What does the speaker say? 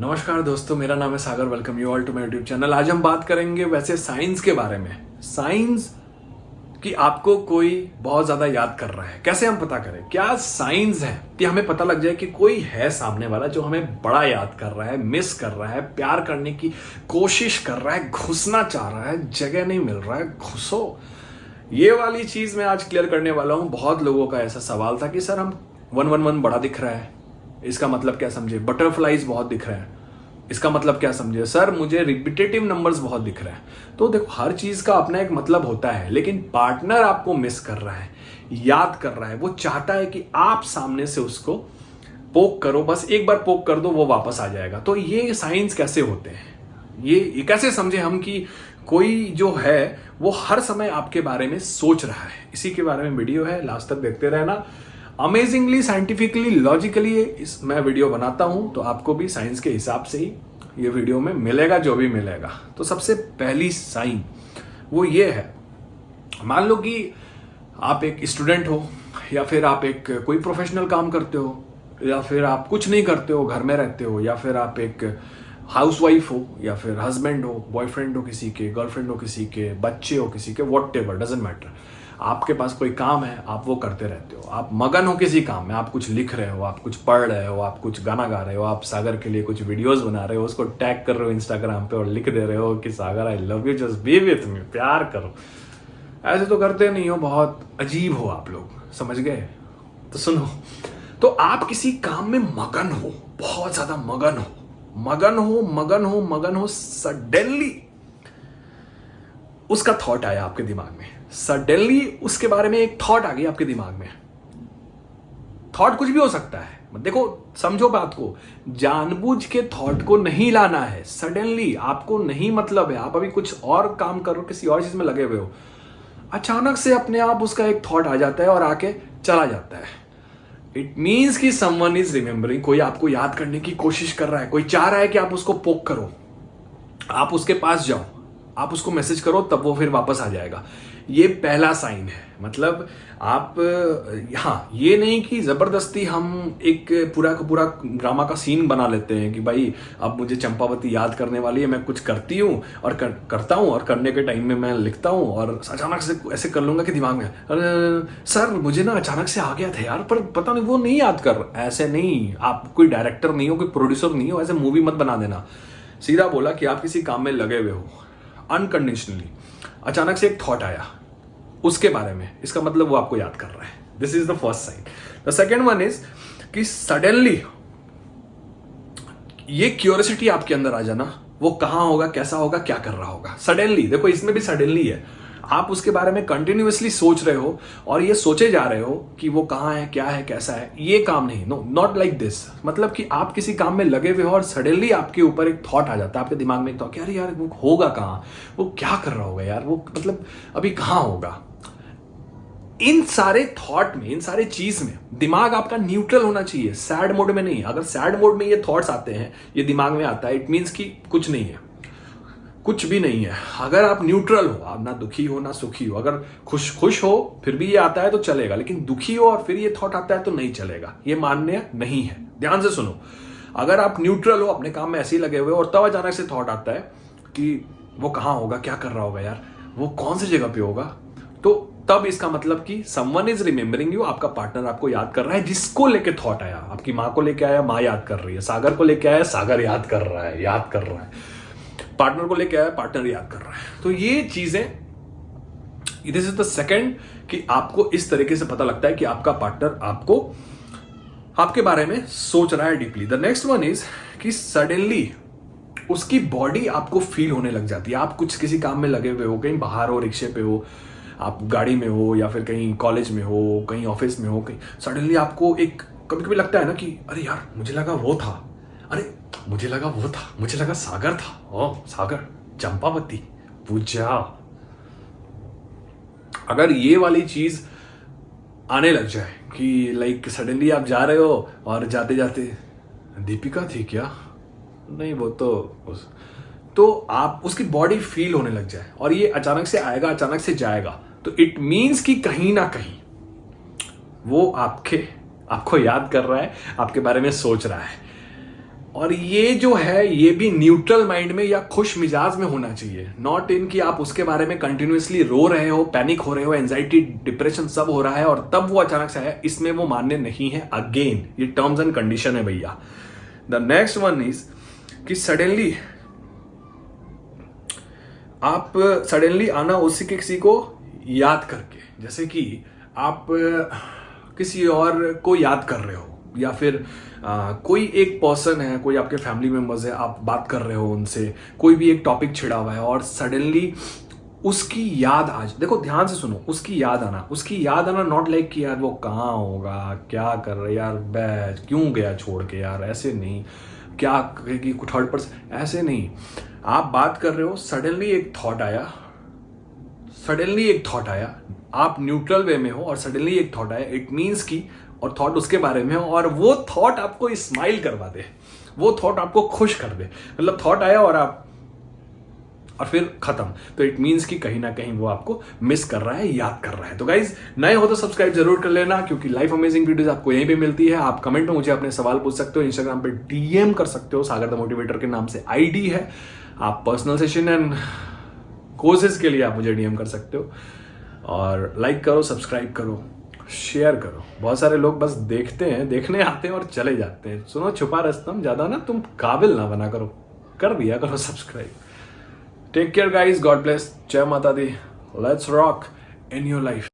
नमस्कार दोस्तों, मेरा नाम है Sagar. Welcome you all to my YouTube channel. आज हम बात करेंगे वैसे साइंस के बारे में। साइंस कि आपको कोई बहुत ज्यादा याद कर रहा है, कैसे हम पता करें? क्या साइंस है कि हमें पता लग जाए कि कोई है सामने वाला जो हमें बड़ा याद कर रहा है, मिस कर रहा है, प्यार करने की कोशिश कर रहा है, घुसना चाह रहा है, जगह नहीं मिल रहा है, घुसो। ये वाली चीज मैं आज क्लियर करने वाला हूं। बहुत लोगों का ऐसा सवाल था कि सर हम 111 बड़ा दिख रहा है, इसका मतलब क्या समझे? बटरफ्लाइज बहुत दिख रहे हैं, इसका मतलब क्या समझे? सर मुझे रिपीटेटिव नंबर्स बहुत दिख रहे हैं। तो देखो, हर चीज का अपना एक मतलब होता है, लेकिन पार्टनर आपको मिस कर रहा है, याद कर रहा है, वो चाहता है कि आप सामने से उसको पोक करो, बस एक बार पोक कर दो, वो वापस आ जाएगा। तो ये साइंस कैसे होते हैं, ये कैसे समझे हम कि कोई जो है वो हर समय आपके बारे में सोच रहा है? इसी के बारे में वीडियो है, लास्ट तक देखते रहना। अमेजिंगली, साइंटिफिकली, लॉजिकली मैं वीडियो बनाता हूं, तो आपको भी साइंस के हिसाब से ही ये वीडियो में मिलेगा जो भी मिलेगा। तो सबसे पहली साइन वो ये है, मान लो कि आप एक स्टूडेंट हो, या फिर आप एक कोई प्रोफेशनल काम करते हो, या फिर आप कुछ नहीं करते हो, घर में रहते हो, या फिर आप एक हाउसवाइफ हो, या फिर हस्बैंड हो, बॉयफ्रेंड हो किसी के, गर्लफ्रेंड हो किसी के, बच्चे हो किसी के, वॉट एवर, डजेंट मैटर। आपके पास कोई काम है, आप वो करते रहते हो, आप मगन हो किसी काम में, आप कुछ लिख रहे हो, आप कुछ पढ़ रहे हो, आप कुछ गाना गा रहे हो, आप सागर के लिए कुछ वीडियोस बना रहे हो, उसको टैग कर रहे हो इंस्टाग्राम पे और लिख दे रहे हो कि Sagar I love you, just be with me, प्यार करो। ऐसे तो करते नहीं हो, बहुत अजीब हो आप लोग, समझ गए? तो सुनो, तो आप किसी काम में मगन हो, बहुत ज्यादा मगन हो, मगन हो, मगन हो, मगन हो, सडनली उसका थॉट आया आपके दिमाग में, सडनली उसके बारे में एक थॉट आ गई आपके दिमाग में। थॉट कुछ भी हो सकता है, देखो समझो बात को, जानबूझ के थॉट को नहीं लाना है। सडनली आपको नहीं मतलब है, आप अभी कुछ और काम करो, किसी और चीज में लगे हुए हो, अचानक से अपने आप उसका एक थॉट आ जाता है और आके चला जाता है। इट मीन्स कि समवन इज रिमेंबरिंग, कोई आपको याद करने की कोशिश कर रहा है, कोई चाह रहा है कि आप उसको पोक करो, आप उसके पास जाओ, आप उसको मैसेज करो, तब वो फिर वापस आ जाएगा। ये पहला साइन है। मतलब आप, हाँ, ये नहीं कि जबरदस्ती हम एक पूरा का पूरा ड्रामा का सीन बना लेते हैं कि भाई अब मुझे चंपावती याद करने वाली है, मैं कुछ करती हूँ और करता हूँ, और करने के टाइम में मैं लिखता हूँ और अचानक से ऐसे कर लूंगा कि दिमाग में सर मुझे ना अचानक से आ गया था यार, पर पता नहीं वो नहीं याद कर। ऐसे नहीं, आप कोई डायरेक्टर नहीं हो, कोई प्रोड्यूसर नहीं हो, ऐसे मूवी मत बना देना। सीधा बोला कि आप किसी काम में लगे हुए हो, अनकंडीशनली अचानक से एक थॉट आया उसके बारे में, इसका मतलब वो आपको याद कर रहा है। This is the first sign. The second one is कि सडनली ये क्यूरियोसिटी आपके अंदर आ जाना, वो कहां होगा, कैसा होगा, क्या कर रहा होगा। सडनली, देखो इसमें भी सडनली है, आप उसके बारे में कंटिन्यूअसली सोच रहे हो और ये सोचे जा रहे हो कि वो कहां है, क्या है, कैसा है। ये काम नहीं, नो, नॉट लाइक दिस। मतलब कि आप किसी काम में लगे हुए हो और सडनली आपके ऊपर एक थॉट आ जाता है, आपके दिमाग में एक थॉट, अरे यार वो होगा कहां, वो क्या कर रहा होगा यार, वो मतलब अभी कहां होगा। इन सारे थॉट में, इन सारे चीज में दिमाग आपका न्यूट्रल होना चाहिए, सैड मोड में नहीं। अगर सैड मोड में ये थॉट्स आते हैं, ये दिमाग में आता है, इट मीन्स कि कुछ नहीं है, कुछ भी नहीं है। अगर आप न्यूट्रल हो, आप ना दुखी हो ना सुखी हो, अगर खुश हो फिर भी ये आता है तो चलेगा, लेकिन दुखी हो और फिर ये थॉट आता है तो नहीं चलेगा, ये मान्य नहीं है। ध्यान से सुनो, अगर आप न्यूट्रल हो, अपने काम में ऐसे ही लगे हुए और तब अचानक से थॉट आता है कि वो कहां होगा, क्या कर रहा होगा यार, वो कौन सी जगह पे होगा, तो तब इसका मतलब कि समवन इज रिमेंबरिंग यू, आपका पार्टनर आपको याद कर रहा है। जिसको लेके थॉट आया, आपकी माँ को लेके आया, माँ याद कर रही है, सागर को लेके आया, सागर याद कर रहा है, याद कर रहा है, पार्टनर को लेके आया, पार्टनर याद कर रहा है। तो ये चीजें, दिस इज द सेकंड, कि आपको इस तरीके से पता लगता है कि आपका पार्टनर आपको, आपके बारे में सोच रहा है deeply. The next one is कि सडनली उसकी बॉडी आपको फील होने लग जाती है। आप कुछ किसी काम में लगे हुए हो, कहीं बाहर हो, रिक्शे पे हो, आप गाड़ी में हो, या फिर कहीं कॉलेज में हो, कहीं ऑफिस में हो, कहीं सडनली आपको एक कभी कभी लगता है ना कि अरे यार मुझे लगा वो था, अरे मुझे लगा वो था, मुझे लगा सागर था, ओ सागर, चंपावती, पूजा। अगर ये वाली चीज आने लग जाए कि लाइक सडनली आप जा रहे हो और जाते जाते दीपिका थी क्या, नहीं वो तो आप उसकी बॉडी फील होने लग जाए और ये अचानक से आएगा, अचानक से जाएगा, तो इट मीन्स कि कहीं ना कहीं वो आपको याद कर रहा है, आपके बारे में सोच रहा है। और ये जो है ये भी न्यूट्रल माइंड में या खुश मिजाज में होना चाहिए, नॉट इन कि आप उसके बारे में कंटिन्यूअसली रो रहे हो, पैनिक हो रहे हो, एंजाइटी डिप्रेशन सब हो रहा है और तब वो अचानक से आया। इसमें वो मान्य नहीं है। अगेन ये टर्म्स एंड कंडीशन है भैया। द नेक्स्ट वन इज कि सडनली आना उसी किसी को याद करके, जैसे कि आप किसी और को याद कर रहे हो या फिर कोई एक पर्सन है, कोई आपके फैमिली मेंबर्स है, आप बात कर रहे हो उनसे, कोई भी एक टॉपिक छिड़ा हुआ है और सडनली उसकी याद आज, देखो ध्यान से सुनो, उसकी याद आना नॉट लाइक कि यार वो कहाँ होगा, क्या कर रहे यार, बैच क्यों गया छोड़ के यार, ऐसे नहीं, क्या कि थर्ड पर्सन, ऐसे नहीं। आप बात कर रहे हो, सडनली एक थॉट आया, आप न्यूट्रल वे में हो और सडनली एक थॉट आया, इट मीन्स कि, और थॉट उसके बारे में हो और वो थॉट आपको स्माइल करवा दे, वो थॉट आपको खुश कर दे, मतलब थॉट आया और फिर खत्म, तो इट मीन्स कि कहीं ना कहीं वो आपको मिस कर रहा है, याद कर रहा है। तो गाइज नए हो तो सब्सक्राइब जरूर कर लेना, क्योंकि लाइफ अमेजिंग वीडियोस आपको यहीं पे मिलती है। आप कमेंट में मुझे अपने सवाल पूछ सकते हो, इंस्टाग्राम पे डीएम कर सकते हो, सागर द मोटिवेटर के नाम से आईडी है। आप पर्सनल सेशन एंड कोर्सेज के लिए आप मुझे डीएम कर सकते हो। और लाइक करो, सब्सक्राइब करो, शेयर करो। बहुत सारे लोग बस देखने आते हैं और चले जाते हैं। सुनो, छुपा रस्तम ज्यादा ना तुम काबिल ना बना करो, कर दिया करो subscribe. Take care guys, God bless, जय माता दी, let's rock in your life.